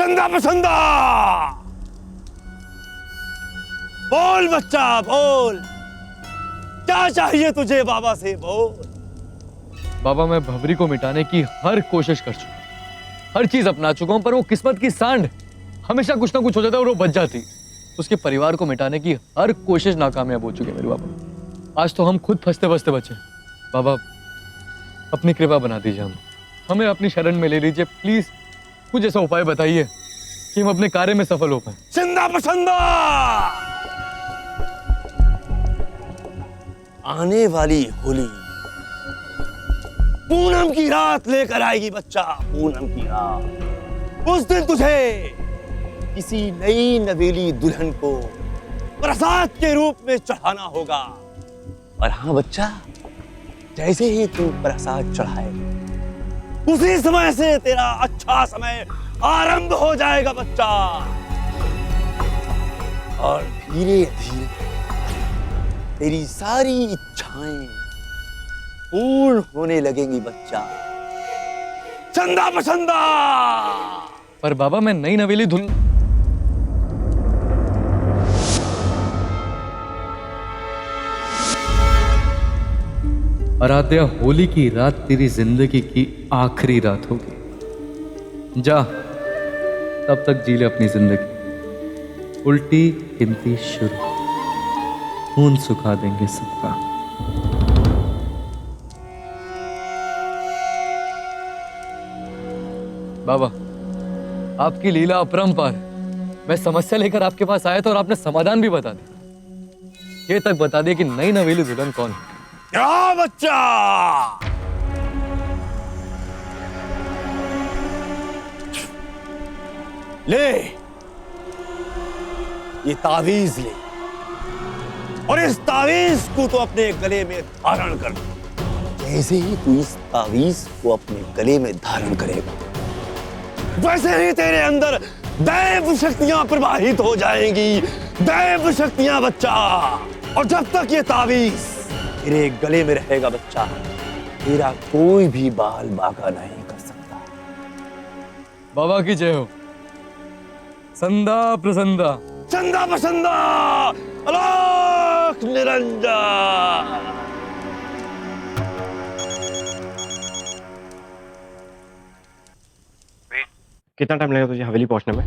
चंदा पसंदा, बोल बच्चा बोल, क्या चाहिए तुझे बाबा से, बोल। बाबा मैं भवरी को मिटाने की हर कोशिश कर चुका, हर चीज अपना चुका हूं, पर वो किस्मत की सांड हमेशा कुछ ना कुछ हो जाता है और वो बच जाती। उसके परिवार को मिटाने की हर कोशिश नाकामयाब हो चुकी है मेरे बाबा। आज तो हम खुद फंसते फंसते बचे। बाबा अपनी कृपा बना दीजिए, हमें अपनी शरण में ले लीजिए प्लीज। कुछ ऐसा उपाय बताइए कि हम अपने कार्य में सफल हो पाए। चंदा पसंदा, आने वाली होली पूनम की रात लेकर आएगी बच्चा, पूनम की रात। उस दिन तुझे किसी नई नवेली दुल्हन को प्रसाद के रूप में चढ़ाना होगा। और हाँ बच्चा, जैसे ही तू प्रसाद चढ़ाए उसी समय से तेरा अच्छा समय आरंभ हो जाएगा बच्चा, और धीरे धीरे तेरी सारी इच्छाएं पूर्ण होने लगेंगी बच्चा। चंदा पसंदा। पर बाबा मैं नई नवेली दुल्हन। आराध्या, होली की रात तेरी जिंदगी की आखिरी रात होगी। जा तब तक जी ले अपनी जिंदगी। उल्टी गिनती शुरू, खून सुखा देंगे सबका। बाबा आपकी लीला अपरंपार। मैं समस्या लेकर आपके पास आया था और आपने समाधान भी बता दिया। ये तक बता दिया कि नई नवेली दुल्हन कौन है। क्या बच्चा, ले ये तावीज ले, और इस तावीज को तो अपने गले में धारण कर। जैसे ही तू इस तावीज को अपने गले में धारण करेगा, वैसे ही तेरे अंदर दैव शक्तियां प्रवाहित हो जाएंगी, दैव शक्तियां बच्चा। और जब तक ये तावीज तेरे गले में रहेगा बच्चा, तेरा कोई भी बाल बाका नहीं कर सकता। बाबा की जय हो। संदा प्रसंदा, चंदा पसंदा, अलख निरंजन। कितना टाइम लगेगा तुझे हवेली पहुंचने में?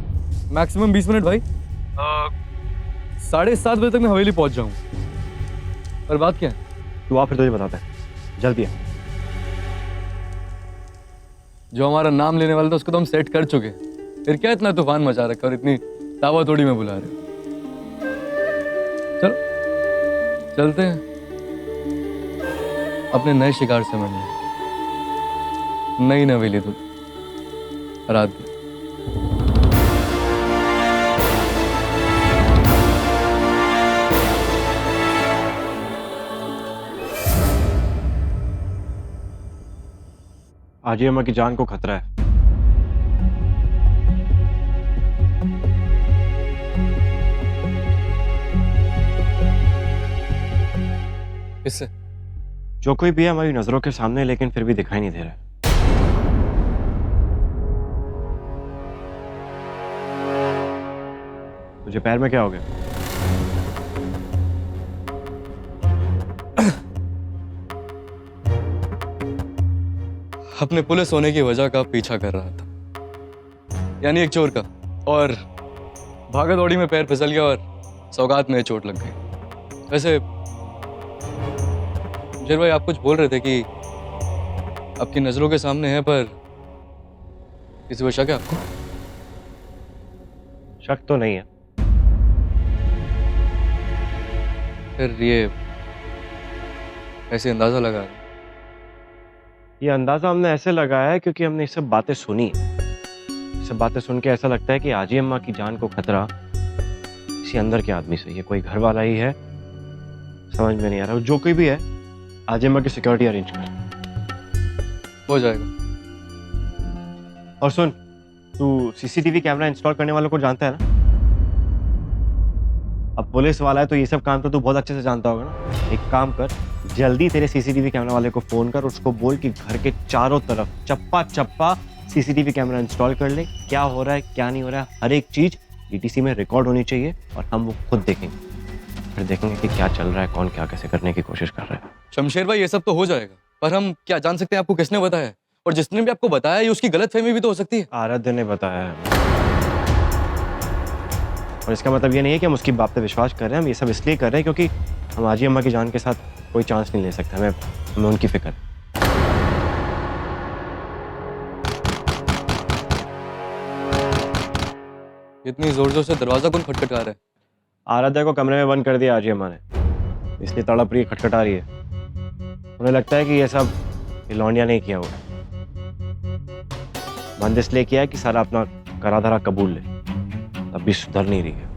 मैक्सिमम 20 मिनट भाई। 7:30 बजे तक मैं हवेली पहुंच जाऊंगा। पर बात क्या है? तू आ, फिर तुझे बताता है। जल्दी आ। जो हमारा नाम लेने वाला था उसको तो हम सेट कर चुके, फिर क्या इतना तूफान मचा रखा और इतनी दावा तोड़ी में बुला रहे हो? चलो चलते हैं अपने नए शिकार से मिलने। नई नवेली दुल्हन आराध्या। आजी अम्मा की जान को खतरा है। इससे जो कोई भी है हमारी नजरों के सामने, लेकिन फिर भी दिखाई नहीं दे रहा है। तुझे पैर में क्या हो गया? अपने पुलिस होने की वजह का पीछा कर रहा था, यानी एक चोर का, और भागा दौड़ी में पैर फिसल गया और सौगात में चोट लग गई। वैसे जर भाई आप कुछ बोल रहे थे कि आपकी नजरों के सामने है, पर किसी पर शक है आपको? शक तो नहीं है। फिर ये ऐसे अंदाजा लगा रहे? ये अंदाजा हमने ऐसे लगाया है क्योंकि हमने ये सब बातें सुनी। ये सब बातें सुन के ऐसा लगता है कि आजी अम्मा की जान को खतरा किसी अंदर के आदमी से, ये कोई घर वाला ही है, समझ में नहीं आ रहा। जो कोई भी है, आजी अम्मा की सिक्योरिटी अरेंज कर। हो जाएगा। और सुन, तू सीसीटीवी कैमरा इंस्टॉल करने वालों को जानता है ना? अब पुलिस वाला है तो ये सब काम तो तू बहुत अच्छे से जानता होगा ना। एक काम कर, जल्दी तेरे सीसीटीवी कैमरा वाले को फोन कर, उसको बोल कि घर के चारों तरफ चप्पा चप्पा सीसीटीवी कैमरा इंस्टॉल कर ले, क्या हो रहा है क्या नहीं हो रहा है, हर एक चीज डीटीसी में रिकॉर्ड होनी चाहिए और हम वो खुद देखेंगे, फिर देखेंगे कि क्या चल रहा है, कौन क्या कैसे करने की कोशिश कर रहा है। शमशेर भाई ये सब तो हो जाएगा, पर हम क्या जान सकते हैं आपको किसने बताया है? और जिसने भी आपको बताया ये उसकी गलतफहमी भी तो हो सकती है। आराध्य ने बताया है, और इसका मतलब ये नहीं है कि हम उसकी बात पे विश्वास कर रहे हैं, हम ये सब इसलिए कर रहे हैं क्योंकि हम आजी अम्मा की जान के साथ कोई चांस नहीं ले सकते, हमें उनकी फिक्र है। इतनी जोर जोर से दरवाजा कौन खटखटा रहा है? आराध्या को कमरे में बंद कर दिया आजी अम्मा ने, इसलिए तड़प रही खटखटा रही है। उन्हें लगता है कि ये सब लौंडिया ने किया हुआ है, बंद इसलिए किया है कि सारा अपना करा धरा कबूल ले, तब भी सुधर नहीं रही है।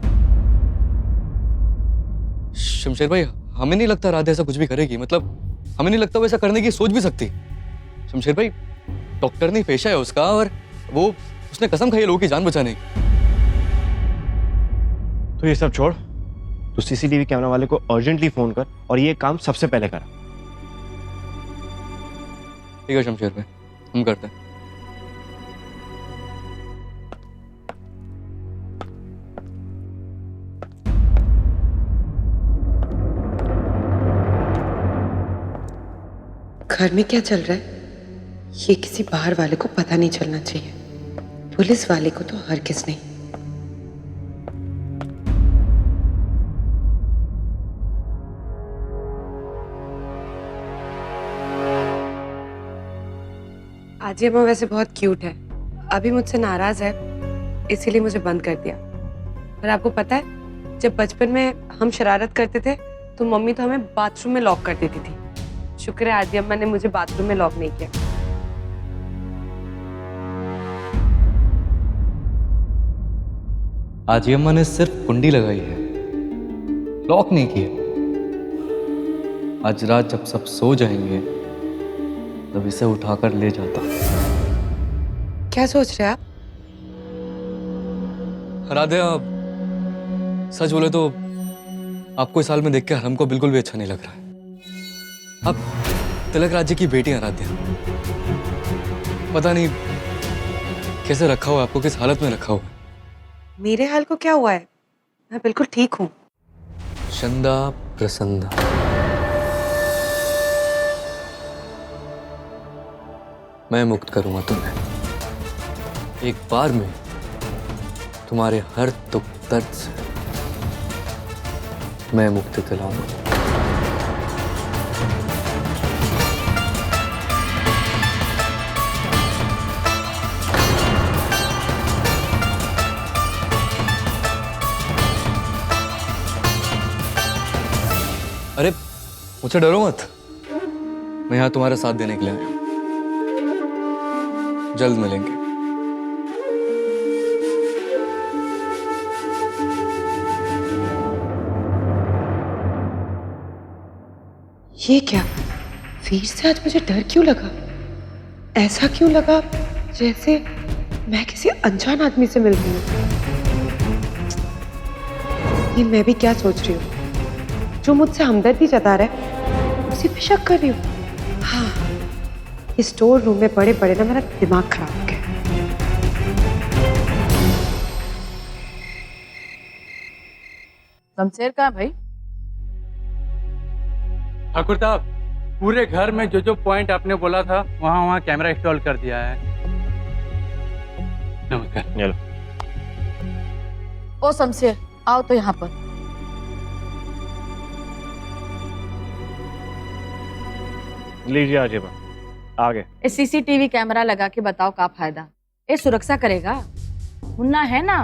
शमशेर भाई हमें नहीं लगता राधे ऐसा कुछ भी करेगी, मतलब हमें नहीं लगता वो ऐसा करने की सोच भी सकती। शमशेर भाई डॉक्टर नहीं पेशा है उसका, और वो उसने कसम खाई है लोगों की जान बचाने की। तो ये सब छोड़, तो सीसीटीवी कैमरा वाले को अर्जेंटली फोन कर और ये काम सबसे पहले करा। ठीक है शमशेर भाई, हम करते हैं। घर में क्या चल रहा है ये किसी बाहर वाले को पता नहीं चलना चाहिए, पुलिस वाले को तो हरगिज़ नहीं। आजी अम्मा वैसे बहुत क्यूट है, अभी मुझसे नाराज है इसीलिए मुझे बंद कर दिया। पर आपको पता है जब बचपन में हम शरारत करते थे तो मम्मी तो हमें बाथरूम में लॉक कर देती थी। शुक्र है आजी अम्मा ने मुझे बाथरूम में लॉक नहीं किया। आजी अम्मा ने सिर्फ कुंडी लगाई है, लॉक नहीं किया। आज रात जब सब सो जाएंगे तब इसे उठाकर ले जाता। क्या सोच रहे हैं आप? राधे आप सच बोले तो आपको इस हाल में देख के हमको बिल्कुल भी अच्छा नहीं लग रहा है। आप तिलक राज्य की बेटी हैं राधे, पता नहीं कैसे रखा हुआ आपको, किस हालत में रखा हुआ। मेरे हाल को क्या हुआ है, मैं बिल्कुल ठीक हूँ। चंदा प्रसन्ना, मैं मुक्त करूंगा तुम्हें, एक बार में तुम्हारे हर दुख दर्द से मैं मुक्ति दिलाऊंगा। अरे मुझसे डरो मत, मैं यहां तुम्हारा साथ देने के लिए आया हूं। जल्द मिलेंगे। ये क्या, फिर से आज मुझे डर क्यों लगा? ऐसा क्यों लगा जैसे मैं किसी अनजान आदमी से मिल रही हूँ। ये मैं भी क्या सोच रही हूँ, जो मुझसे हमदर्दी जता रहा है उसी पे शक कर रही हूँ। हाँ, इस स्टोर रूम में पड़े पड़े ना मेरा दिमाग खराब हो गया। शमशेर कहाँ भाई? ठाकुर साहब, पूरे घर में जो जो पॉइंट आपने बोला था वहाँ वहाँ कैमरा इंस्टॉल कर दिया है। नमस्कार। चलो ओ शमशेर आओ तो यहाँ पर। लीजिए आजी अम्मा, आगे। ये सीसीटीवी कैमरा लगा के बताओ क्या फायदा? ये सुरक्षा करेगा? मुन्ना है ना,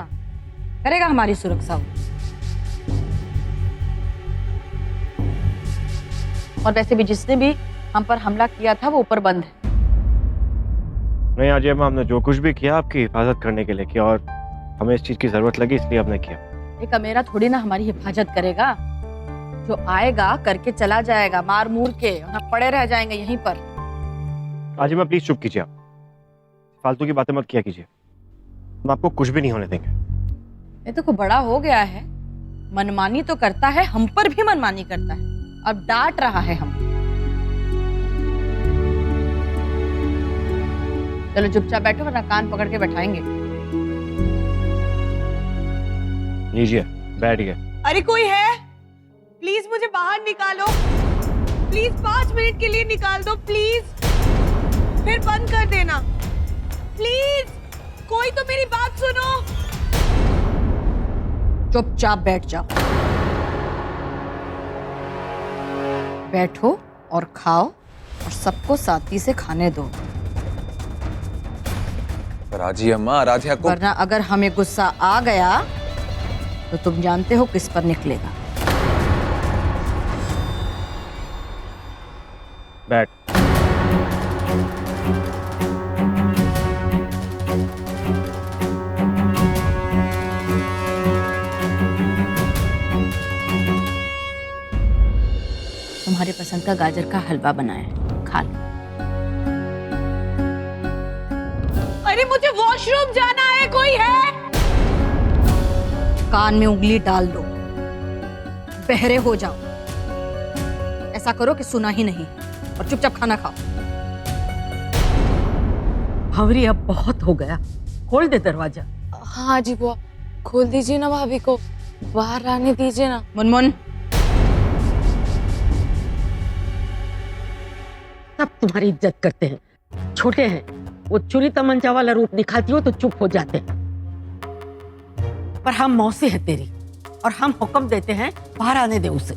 करेगा हमारी सुरक्षा वो। और वैसे भी जिसने भी हम पर हमला किया था वो ऊपर बंद है। नहीं आजी अम्मा, हमने जो कुछ भी किया आपकी हिफाजत करने के लिए किया, और हमें इस चीज की जरूरत लगी इसलिए हमने किया। ये कमेरा थोड़ी ना हमारी हिफाजत करेगा, जो आएगा करके चला जाएगा, मार मूर के हम पड़े रह जाएंगे यहीं पर। आजी अम्मा प्लीज चुप कीजिए, आप फालतू की बातें मत किया कीजिए, हम आपको कुछ भी नहीं होने देंगे। ये तो कोई बड़ा हो गया है, मनमानी तो करता है, हम पर भी मनमानी करता है, अब डांट रहा है हम। चलो चुपचाप बैठो वरना कान पकड़ के बैठाएंगे। लीजिए, बैठ गए। अरे कोई है? प्लीज मुझे बाहर निकालो, प्लीज 5 मिनट के लिए निकाल दो प्लीज, फिर बंद कर देना प्लीज। कोई तो मेरी बात सुनो। चुपचाप बैठ जाओ, बैठो और खाओ और सबको साथी से खाने दो, राजी अम्मा, आराध्या को वरना अगर हमें गुस्सा आ गया तो तुम जानते हो किस पर निकलेगा। बैठ। तुम्हारे पसंद का गाजर का हलवा बनाया है, खा लो। अरे मुझे वॉशरूम जाना है, कोई है? कान में उंगली डाल दो, बहरे हो जाओ, ऐसा करो कि सुना ही नहीं और चुपचाप खाना खाओ। भंवरी अब बहुत हो गया, खोल दे दरवाजा। हाँ जी बुआ, खोल दीजिए ना, भाभी को बाहर आने दीजिए ना। मुनमुन, सब तुम्हारी इज्जत करते हैं, छोटे हैं, वो चुरी तमंचा वाला रूप दिखाती हो तो चुप हो जाते हैं, पर हम मौसी है तेरी और हम हुक्म देते हैं बाहर आने दे उसे।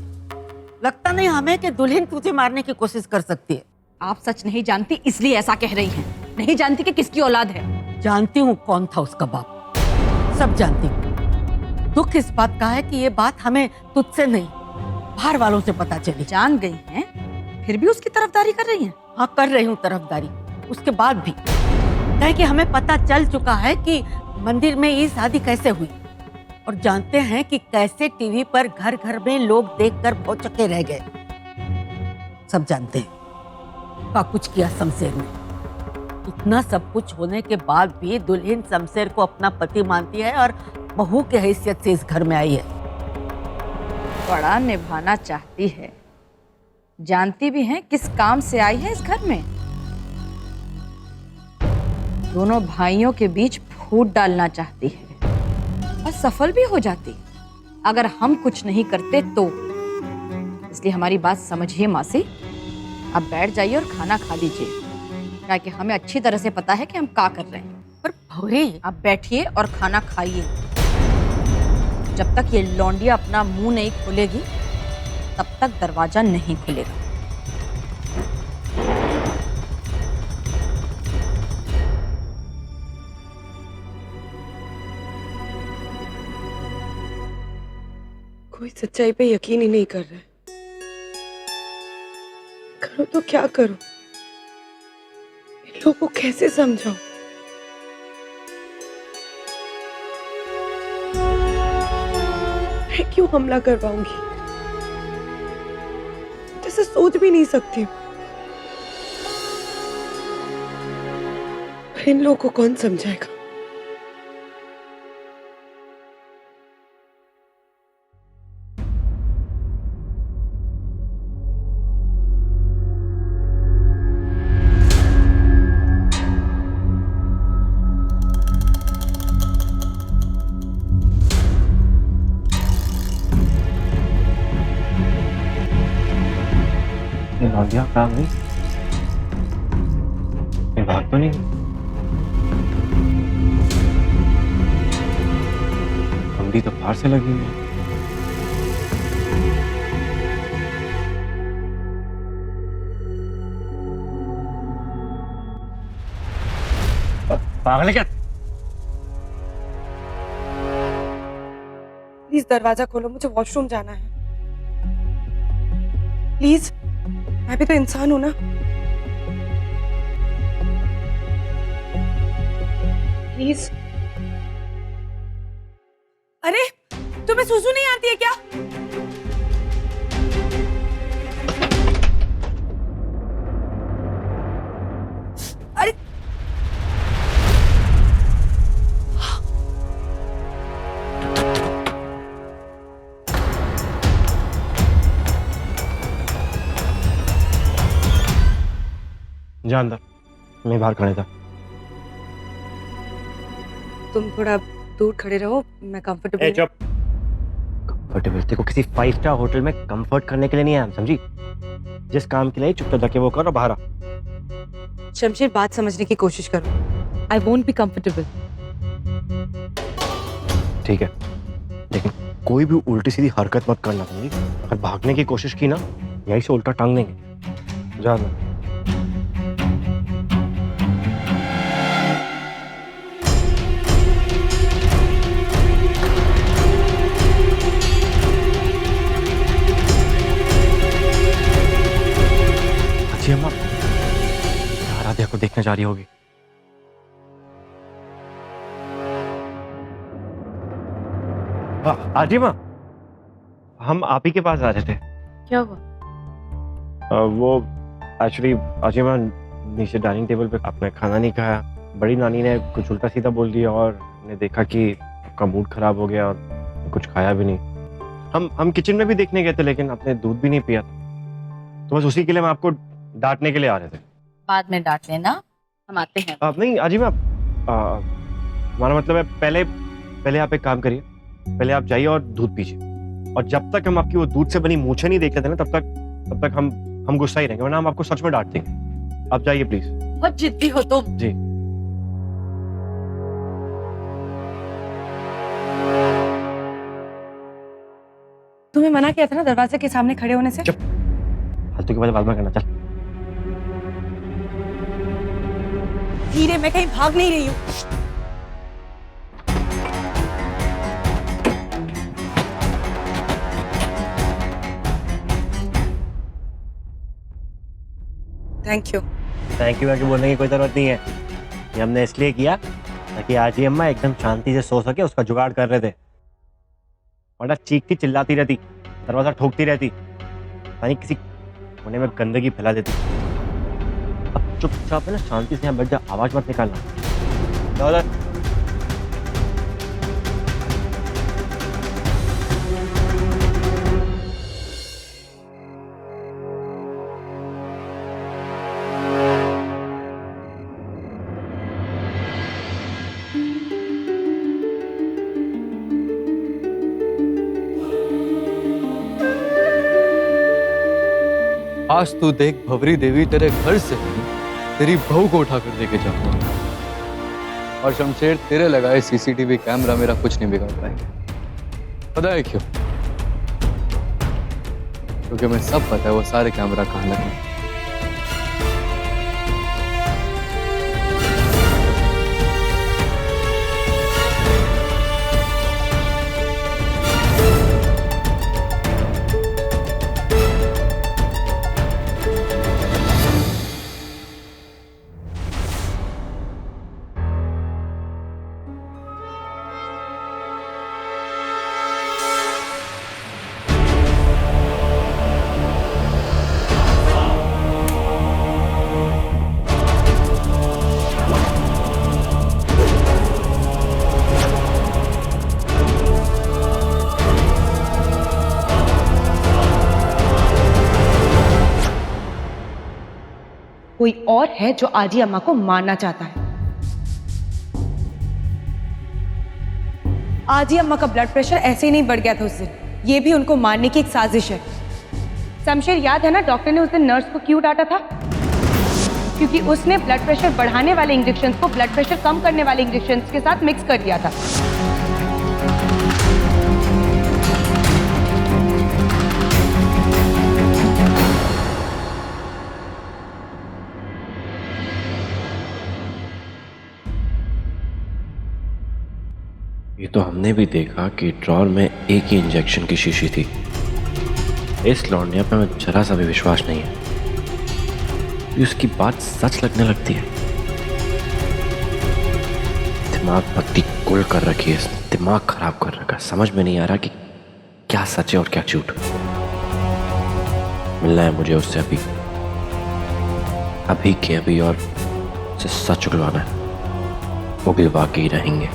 लगता नहीं हमें कि दुल्हन तुझे मारने की कोशिश कर सकती है। आप सच नहीं जानती इसलिए ऐसा कह रही हैं, नहीं जानती कि किसकी औलाद है। जानती हूँ कौन था उसका बाप, सब जानती हूँ। दुख इस बात का है कि ये बात हमें तुझसे नहीं बाहर वालों से पता चली। जान गई हैं, फिर भी उसकी तरफदारी कर रही हैं। हाँ, कर रही हूँ तरफदारी, उसके बाद भी कहे कि हमें पता चल चुका है कि मंदिर में ये शादी कैसे हुई, और जानते हैं कि कैसे टीवी पर घर घर में लोग देखकर भौचक्के रह गए। सब जानते हैं क्या कुछ किया शमशेर ने। इतना सब कुछ होने के बाद भी दुल्हन शमशेर को अपना पति मानती है और बहू के हैसियत से इस घर में आई है। बड़ा निभाना चाहती है, जानती भी हैं किस काम से आई है इस घर में। दोनों भाइयों के बीच फूट डालना चाहती है और सफल भी हो जाती अगर हम कुछ नहीं करते तो। इसलिए हमारी बात समझिए मासी, आप बैठ जाइए और खाना खा लीजिए, क्योंकि हमें अच्छी तरह से पता है कि हम क्या कर रहे हैं। पर भौरी, आप बैठिए और खाना खाइए। जब तक ये लौंडिया अपना मुंह नहीं खोलेगी तब तक दरवाजा नहीं खुलेगा। कोई सच्चाई पे यकीन ही नहीं कर रहा है। करो तो क्या करो, इन लोगों को कैसे समझाऊं? मैं क्यों हमला करवाऊंगी? जैसे सोच भी नहीं सकती हूँ। पर इन लोगों को कौन समझाएगा? लौंडिया काम नहीं, ये भाग तो नहीं? अंडी तो बाहर से लगी हुई है। पागल है क्या? प्लीज दरवाजा खोलो, मुझे वॉशरूम जाना है। प्लीज, मैं भी तो इंसान हूं ना। प्लीज। अरे तुम्हें सुसु नहीं आती है क्या? अरे जा अंदर, मैं बाहर खड़े था। तुम थोड़ा दूर खड़े रहो, मैं कंफर्टेबल चुप। कंफर्टेबल तेरे को किसी 5 स्टार होटल में कंफर्ट करने के लिए नहीं आया, समझी? जिस काम के लिए चुपचाप जाके वो करो, बाहर आ। शमशेर, बात समझने की कोशिश करो। I won't be comfortable. ठीक है, लेकिन कोई भी उल्टी सीधी हरकत मत करना, समझी? अगर भागने की कोशिश की ना, यहीं से उल्टा टांग देंगे। जा ना। अच्छी अम्मा राधिया को देखने जा रही होगी। आजी माँ, हम आप ही के पास आ रहे थे। क्या हुआ? वो एक्चुअली आजी माँ नीचे डाइनिंग टेबल पे आपने खाना नहीं खाया। बड़ी नानी ने कुछ उल्टा सीधा बोल दिया और ने देखा कि आपका मूड खराब हो गया और कुछ खाया भी नहीं। हम किचन में भी देखने गए थे, लेकिन आपने दूध भी नहीं पिया था, तो बस उसी के लिए हम आपको डांटने के लिए आ रहे थे। बाद में डांट लेना, हम आते हैं। नहीं आजी माँ, हमारा मतलब है पहले आप एक काम करिए, पहले आप जाइए और दूध पीजिए, और जब तक हम आपकी वो दूध से बनी मूछें नहीं देख लेते ना, तब तक हम गुस्सा ही रहेंगे, वरना हम आपको सच में डांट देंगे। आप जाइए प्लीज। बहुत जिद्दी हो तुम। जी। तुम्हें मना किया था ना दरवाजे के सामने खड़े होने से। चुप। फालतू की बातें बाद में करना, चल। धीरे, मैं कहीं भाग नहीं रही हूँ। Thank you. थैंक यू बोलने की कोई जरूरत नहीं है। ये हमने इसलिए किया ताकि आजी अम्मा एकदम शांति से सो सके, उसका जुगाड़ कर रहे थे। वरना चीखती चिल्लाती रहती, दरवाजा ठोकती रहती, यानी किसी कोने में गंदगी फैला देती। अब चुपचाप है ना, शांति से यहाँ बैठ जा, आवाज मत निकालना। जाओ उधर। आज तू देख, भवरी देवी तेरे घर से तेरी बहू को उठाकर लेके जाऊंगा, और शमशेर तेरे लगाए सीसीटीवी कैमरा मेरा कुछ नहीं बिगाड़ पाएंगे। पता है क्यों? क्योंकि मैं सब पता है वो सारे कैमरा कहाँ लगे। कोई और है जो आजी अम्मा को मारना चाहता है। आजी अम्मा का ब्लड प्रेशर ऐसे ही नहीं बढ़ गया था उस दिन, ये भी उनको मारने की एक साजिश है। शमशेर, याद है ना डॉक्टर ने उस दिन नर्स को क्यों डांटा था? क्योंकि उसने ब्लड प्रेशर बढ़ाने वाले इंजेक्शंस को ब्लड प्रेशर कम करने वाले इंजेक्शंस के साथ मिक्स कर दिया था। ये तो हमने भी देखा कि ड्रॉर में एक ही इंजेक्शन की शीशी थी। इस लौंडिया पे मैं जरा सा भी विश्वास नहीं है। उसकी बात सच लगने लगती है। दिमाग पत्ती कुल कर रखी है इसने, दिमाग खराब कर रखा है। समझ में नहीं आ रहा कि क्या सच है और क्या झूठ। मिलना है मुझे उससे अभी के अभी, और उसे सच उगलवाना है। उगलवा के ही रहेंगे।